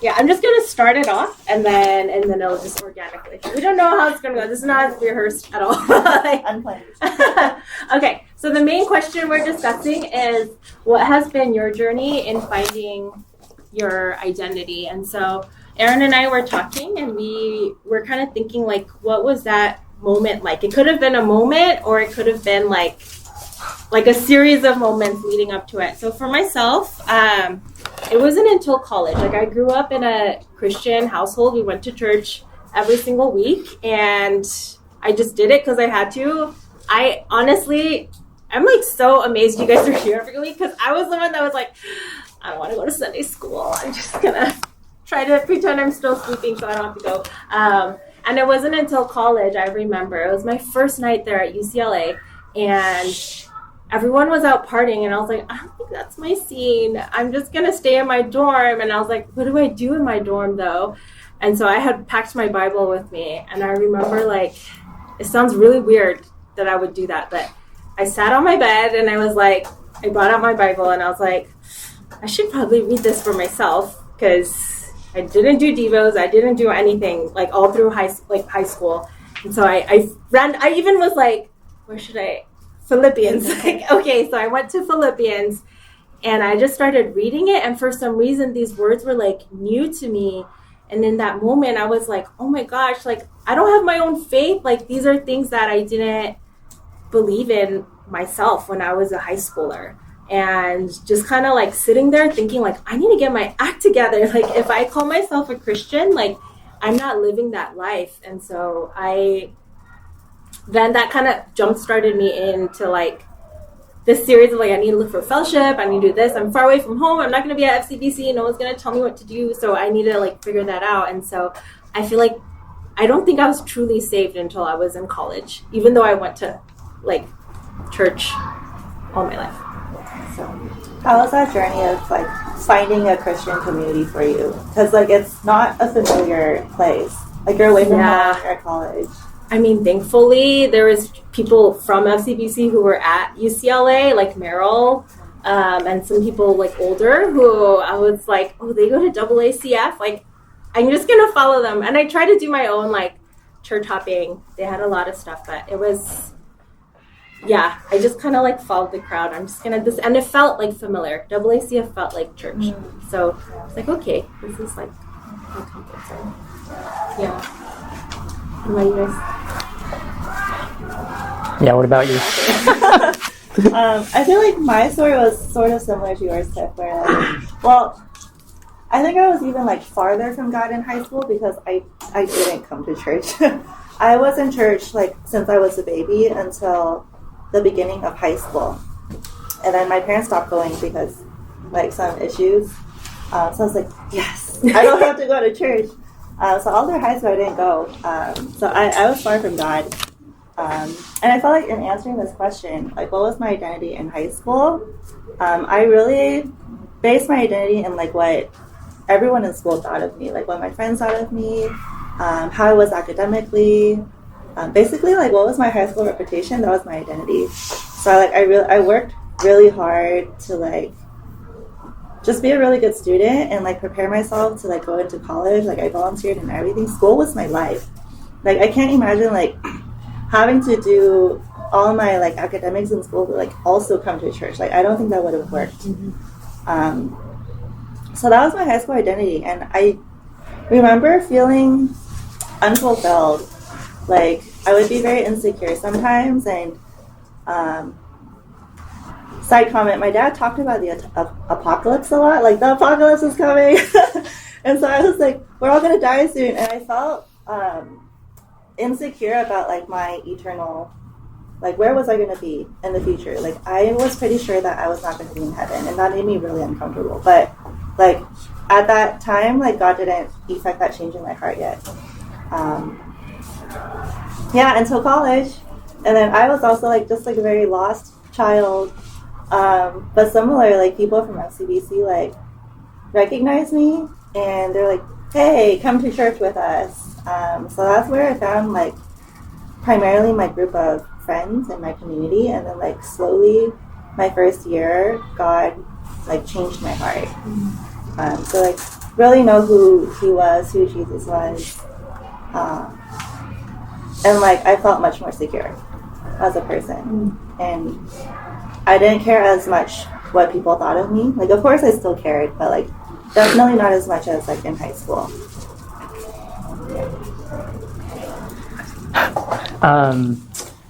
yeah, I'm just gonna start it off, and then it'll just organically. We don't know how it's gonna go. This is not rehearsed at all. Unplanned. Okay, so the main question we're discussing is what has been your journey in finding your identity. And so Aaron and I were talking, and we were kind of thinking, like, what was that moment like? It could have been a moment, or it could have been like a series of moments leading up to it. So for myself, it wasn't until college. Like, I grew up in a Christian household. We went to church every single week, and I just did it because I had to. I'm like so amazed you guys are here every week, because I was the one that was like, I don't want to go to Sunday school. I'm just gonna try to pretend I'm still sleeping so I don't have to go. And it wasn't until college, I remember, it was my first night there at UCLA, and everyone was out partying, and I was like, I don't think that's my scene. I'm just gonna stay in my dorm. And I was like, what do I do in my dorm though? And so I had packed my Bible with me, and I remember, like, it sounds really weird that I would do that, but I sat on my bed, and I was like, I brought out my Bible, and I was like, I should probably read this for myself, because I didn't do devos, I didn't do anything, like, all through high school. And so I even was like, where should I? Philippians. Like, okay, so I went to Philippians, and I just started reading it, and for some reason these words were like new to me. And in that moment I was like, oh my gosh, like, I don't have my own faith. Like, these are things that I didn't believe in myself when I was a high schooler. And just kind of like sitting there thinking, like, I need to get my act together. Like, if I call myself a Christian, like, I'm not living that life. And so then that kind of jump started me into like this series of like, I need to look for fellowship, I need to do this, I'm far away from home, I'm not going to be at FCBC, no one's going to tell me what to do, so I need to like figure that out. And so I feel like I don't think I was truly saved until I was in college, even though I went to like church all my life. So how was that journey of like finding a Christian community for you? Because like, it's not a familiar place. Like, you're away from home, you're at college. I mean, thankfully, there was people from FCBC who were at UCLA, like Merrill, and some people like older who I was like, oh, they go to AACF? Like, I'm just going to follow them. And I tried to do my own like church hopping. They had a lot of stuff, but it was, yeah, I just kind of like followed the crowd. I'm just going to this, and it felt like familiar. AACF felt like church. Mm-hmm. So I was like, okay, this is like my comfort zone. Yeah. What about you guys? Yeah, what about you? I feel like my story was sort of similar to yours, Tiff, where like, well, I think I was even like farther from God in high school because I didn't come to church. I was in church like since I was a baby until the beginning of high school. And then my parents stopped going because like some issues. So I was like, yes, I don't have to go to church. So all through high school, I didn't go. So I was far from God. And I felt like in answering this question, like, what was my identity in high school? I really based my identity in, like, what everyone in school thought of me, like, what my friends thought of me, how I was academically. Basically, like, what was my high school reputation? That was my identity. So, like, I worked really hard to, like, just be a really good student and like prepare myself to like go into college. Like, I volunteered and everything. School was my life. Like, I can't imagine like having to do all my like academics in school but like also come to church. Like, I don't think that would have worked. Mm-hmm. So that was my high school identity, and I remember feeling unfulfilled. Like, I would be very insecure sometimes, and side comment, my dad talked about the apocalypse a lot, like the apocalypse is coming. And so I was like, we're all going to die soon. And I felt insecure about like my eternal, like where was I going to be in the future? Like, I was pretty sure that I was not going to be in heaven, and that made me really uncomfortable. But like at that time, like God didn't effect that change in my heart yet. Yeah, until college. And then I was also like just like a very lost child. But similar, like people from FCBC like recognize me, and they're like, hey, come to church with us. So that's where I found like primarily my group of friends in my community. And then like slowly my first year, God like changed my heart. So like really know who he was, who Jesus was. And like I felt much more secure as a person. And I didn't care as much what people thought of me. Like of course I still cared, but like definitely not as much as like in high school.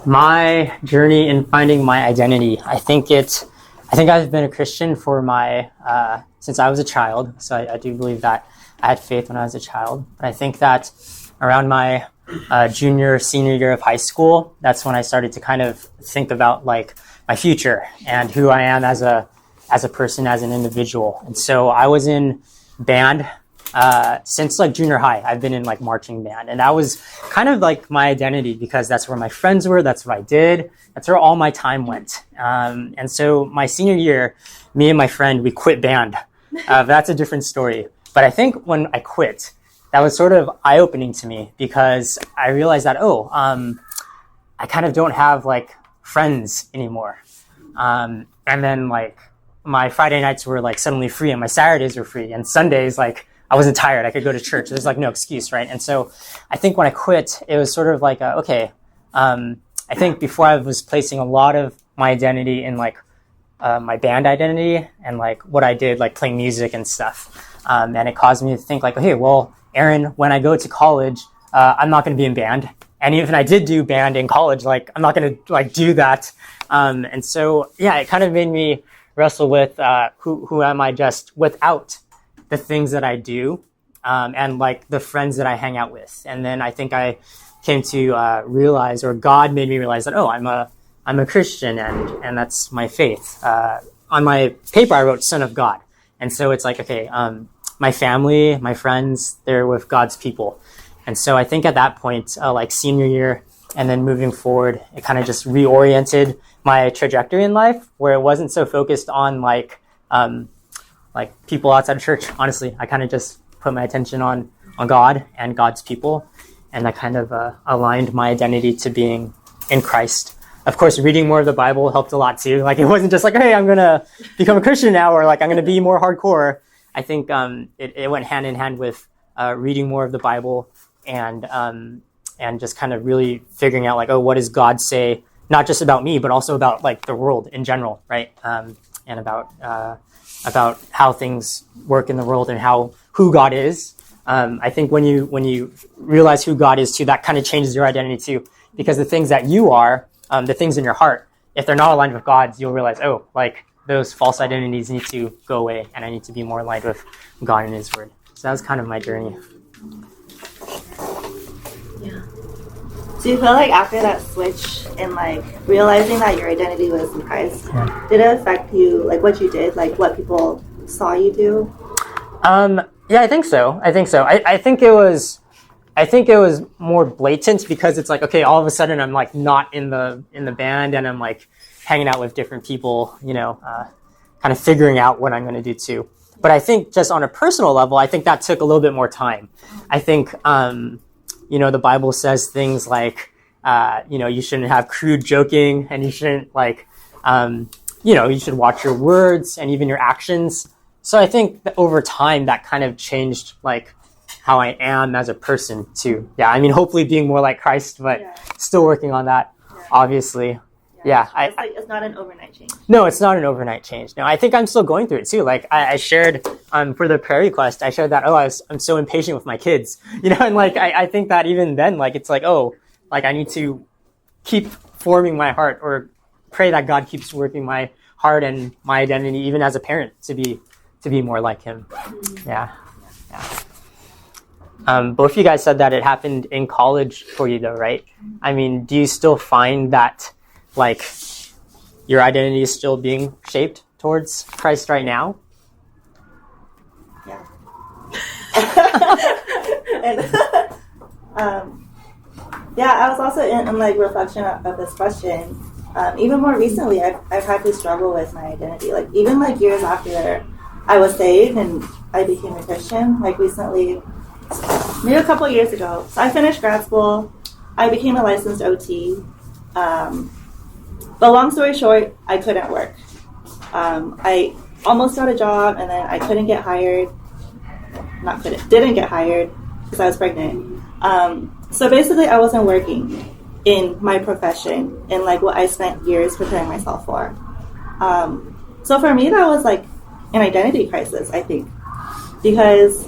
My journey in finding my identity, I think I've been a Christian for since I was a child. So I do believe that I had faith when I was a child. But I think that around my junior, senior year of high school, that's when I started to kind of think about like my future and who I am as a person, as an individual. And so I was in band since like junior high. I've been in like marching band, and that was kind of like my identity because that's where my friends were. That's what I did. That's where all my time went. And so my senior year, me and my friend, we quit band. That's a different story. But I think when I quit, that was sort of eye-opening to me because I realized that, I kind of don't have like friends anymore. And then like my Friday nights were like suddenly free and my Saturdays were free, and Sundays, like I wasn't tired. I could go to church. There's like no excuse, right? And so I think when I quit, it was sort of like, I think before I was placing a lot of my identity in like my band identity and like what I did, like playing music and stuff. And it caused me to think like, okay, well, Aaron, when I go to college, I'm not going to be in band. And even if I did do band in college, like I'm not going to like do that. And so, yeah, it kind of made me wrestle with who am I just without the things that I do and like the friends that I hang out with. And then I think I came to realize, or God made me realize that, I'm a Christian and that's my faith. On my paper, I wrote Son of God. And so it's like, okay, my family, my friends, they're with God's people. And so I think at that point, like senior year and then moving forward, it kind of just reoriented my trajectory in life where it wasn't so focused on like people outside of church. Honestly, I kind of just put my attention on God and God's people. And that kind of aligned my identity to being in Christ. Of course, reading more of the Bible helped a lot too. Like it wasn't just like, hey, I'm going to become a Christian now, or like I'm going to be more hardcore. I think it went hand in hand with reading more of the Bible and just kind of really figuring out like, what does God say, not just about me, but also about like the world in general, right? And about how things work in the world and who God is. I think when you realize who God is too, that kind of changes your identity too, because the things that you are, the things in your heart, if they're not aligned with God's, you'll realize, like those false identities need to go away and I need to be more aligned with God and His Word. So that was kind of my journey. Yeah. Do you feel like after that switch and like realizing that your identity was in Christ, did it affect you, like what you did, like what people saw you do? Yeah, I think so. I think it was more blatant because it's like, okay, all of a sudden I'm like not in the band and I'm like hanging out with different people, kind of figuring out what I'm going to do too. But I think just on a personal level, I think that took a little bit more time. I think, the Bible says things like, you shouldn't have crude joking and you shouldn't like, you should watch your words and even your actions. So I think that over time that kind of changed like how I am as a person too. Yeah, I mean, hopefully being more like Christ, but still working on that, obviously. Yeah, it's not an overnight change. No, it's not an overnight change. No, I think I'm still going through it too. Like I shared for the prayer request, I shared that, I'm so impatient with my kids, and like I think that even then, like it's like, like I need to keep forming my heart or pray that God keeps working my heart and my identity, even as a parent, to be more like Him. Yeah. Both of you guys said that it happened in college for you though, right? I mean, do you still find that like your identity is still being shaped towards Christ right now? Yeah. I was also in like reflection of this question. Even more recently, I've had to struggle with my identity. Like even like years after I was saved and I became a Christian, like recently, maybe a couple years ago. So I finished grad school. I became a licensed OT. But long story short, I couldn't work. I almost got a job and then I couldn't get hired. didn't get hired because I was pregnant. So basically, I wasn't working in my profession and like what I spent years preparing myself for. So for me, that was like an identity crisis, I think, because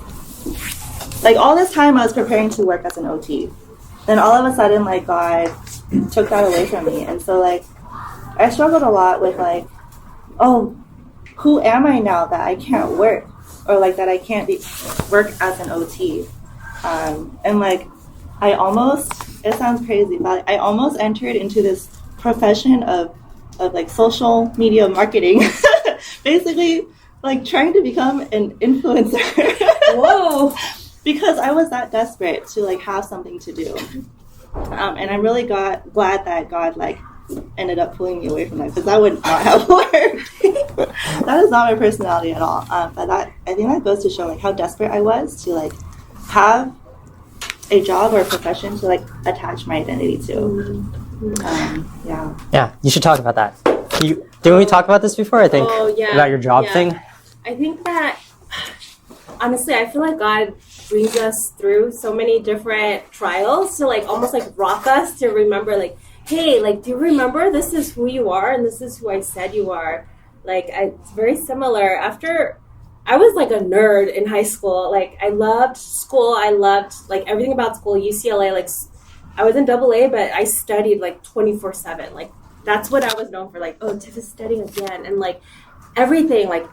like all this time I was preparing to work as an OT. Then all of a sudden, like God took that away from me, and so like I struggled a lot with like, oh, who am I now that I can't work, or like that I can't work as an OT, and like I almost, it sounds crazy, but I almost entered into this profession of like social media marketing, basically like trying to become an influencer. Whoa. Because I was that desperate to like have something to do. And I'm really glad that God like ended up pulling me away from that, because that would not have worked. That is not my personality at all. But that, I think that goes to show like how desperate I was to like have a job or a profession to like attach my identity to. Yeah, you should talk about that. Didn't we talk about this before? I think about your job thing. I think that honestly, I feel like God brings us through so many different trials to like almost like rock us to remember like, hey, like, do you remember this is who you are and this is who I said you are? Like, it's very similar. After I was like a nerd in high school, like I loved school. I loved like everything about school, UCLA, like I was in AA, but I studied like 24/7. Like that's what I was known for. Like, oh, Tiff is studying again. And like everything, like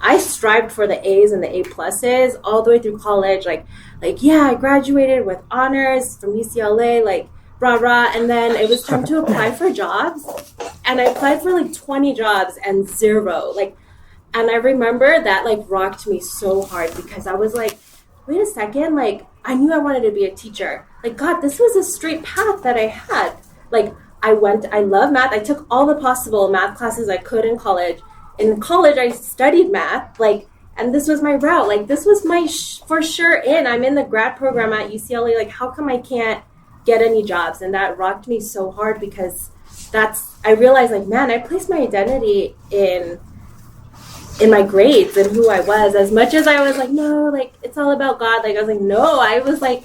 I strived for the A's and the A pluses all the way through college. Like, yeah, I graduated with honors from UCLA, like, rah, rah. And then it was time to apply for jobs. And I applied for like 20 jobs and 0. Like, and I remember that like rocked me so hard because I was like, wait a second. Like, I knew I wanted to be a teacher. Like, God, this was a straight path that I had. Like, I love math. I took all the possible math classes I could in college. In college, I studied math, like, and this was my route. Like, this was my for sure in. I'm in the grad program at UCLA. Like, how come I can't get any jobs? And that rocked me so hard because I realized, like, man, I placed my identity in my grades and who I was. As much as I was like, no, like, it's all about God. Like, I was like, no, I was like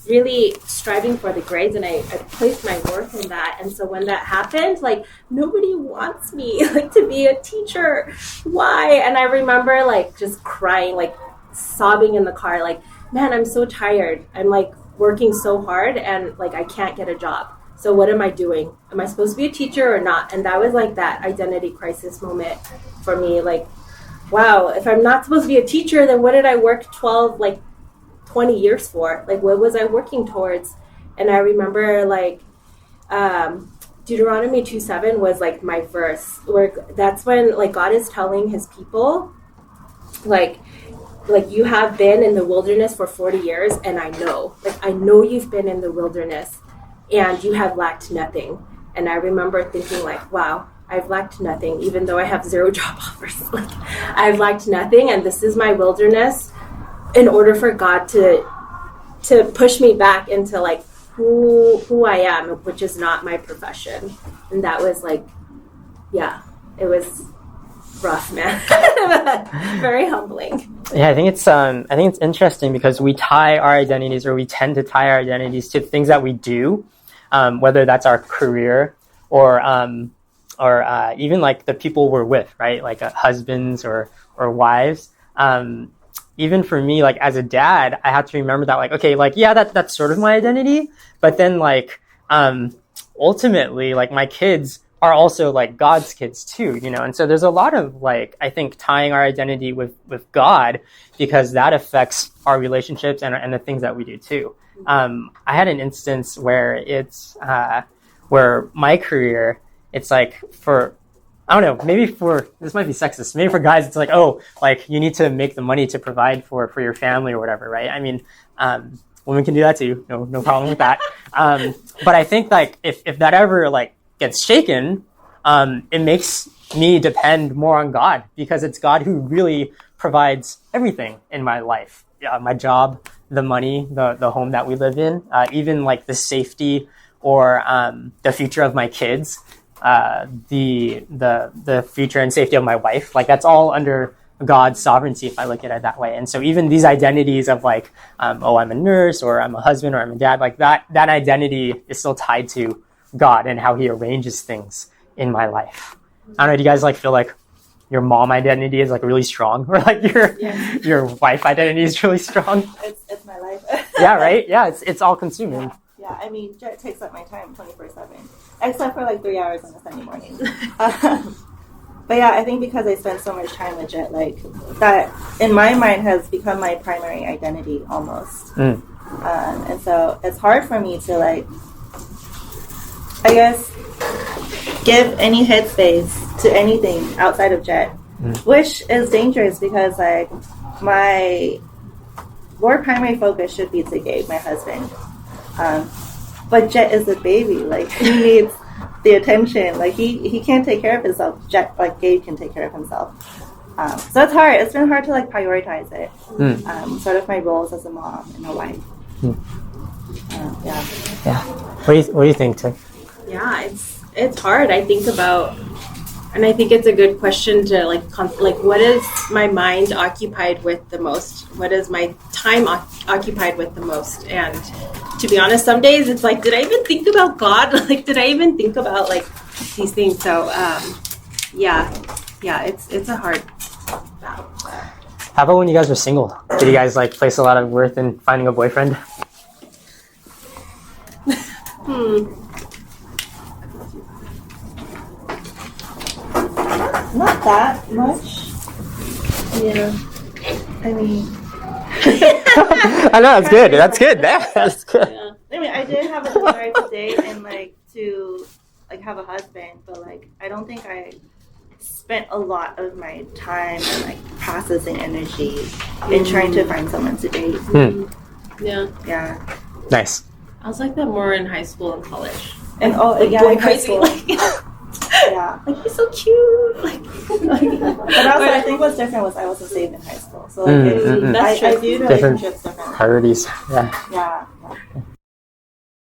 really striving for the grades, and I placed my worth in that. And so when that happened, like, nobody wants me like to be a teacher. Why? And I remember like just crying, like sobbing in the car, like, man, I'm so tired. I'm like working so hard and like I can't get a job. So what am I doing? Am I supposed to be a teacher or not? And that was like that identity crisis moment for me. Like, wow, if I'm not supposed to be a teacher, then what did I work 20 years for? Like, what was I working towards? And I remember like Deuteronomy 2:7 was like my verse, where that's when like God is telling his people like you have been in the wilderness for 40 years, and I know you've been in the wilderness and you have lacked nothing. And I remember thinking like, wow, I've lacked nothing, even though I have 0 job offers. Like, I've lacked nothing, and this is my wilderness, in order for God to push me back into like who I am, which is not my profession. And that was like, yeah, it was rough, man. Very humbling. Yeah, I think it's interesting because we tie our identities, or we tend to tie our identities to things that we do, whether that's our career or even like the people we're with, right? Like husbands or wives. Even for me, like as a dad, I have to remember that, like, okay, like, yeah, that's sort of my identity, but then like, ultimately, like my kids are also like God's kids too, you know? And so there's a lot of like, I think tying our identity with God, because that affects our relationships and the things that we do too. I had an instance where where my career, it's like I don't know, maybe this might be sexist. Maybe for guys, it's like, oh, like you need to make the money to provide for your family or whatever, right? I mean, women can do that too. No problem with that. But I think like if that ever like gets shaken, it makes me depend more on God, because it's God who really provides everything in my life. My job, the money, the home that we live in, even like the safety or the future of my kids. The future and safety of my wife, like that's all under God's sovereignty if I look at it that way. And so even these identities of like, oh, I'm a nurse or I'm a husband or I'm a dad, like that identity is still tied to God and how he arranges things in my life. I don't know, do you guys like feel like your mom identity is like really strong or like your wife identity is really strong? It's my life. Yeah, right? Yeah, it's all consuming. Yeah, I mean, Jet takes up my time 24/7, except for like 3 hours on a Sunday morning. But yeah, I think because I spend so much time with Jet, like that in my mind has become my primary identity almost. And so it's hard for me to like, I guess, give any headspace to anything outside of Jet, which is dangerous because like my more primary focus should be to Gabe, my husband. But Jet is a baby. Like he needs the attention. Like he can't take care of himself. Jet, like Gabe, can take care of himself. So it's hard. It's been hard to like prioritize it. Sort of my roles as a mom and a wife. Yeah. What do you think, Tiff? Yeah, it's hard. I think about, and I think it's a good question to like what is my mind occupied with the most? What is my time occupied with the most? And to be honest, some days it's like, did I even think about God? Like, did I even think about like these things? So, yeah, it's a hard battle. How about when you guys were single? Did you guys like place a lot of worth in finding a boyfriend? Not that much. Yeah. I mean, I know, that's good. That's good. That's good. yeah. I mean, I did have a desire to date and like to like have a husband, but like I don't think I spent a lot of my time and like processing energy in trying to find someone to date. Yeah. Nice. I was like that more in high school and college. And yeah, going in high crazy. school. Like, Yeah. like he's so cute. Like, But also, I think what's different was I wasn't saved in high school, so like That's I true. viewed Different relationships differently. priorities. Yeah. Yeah.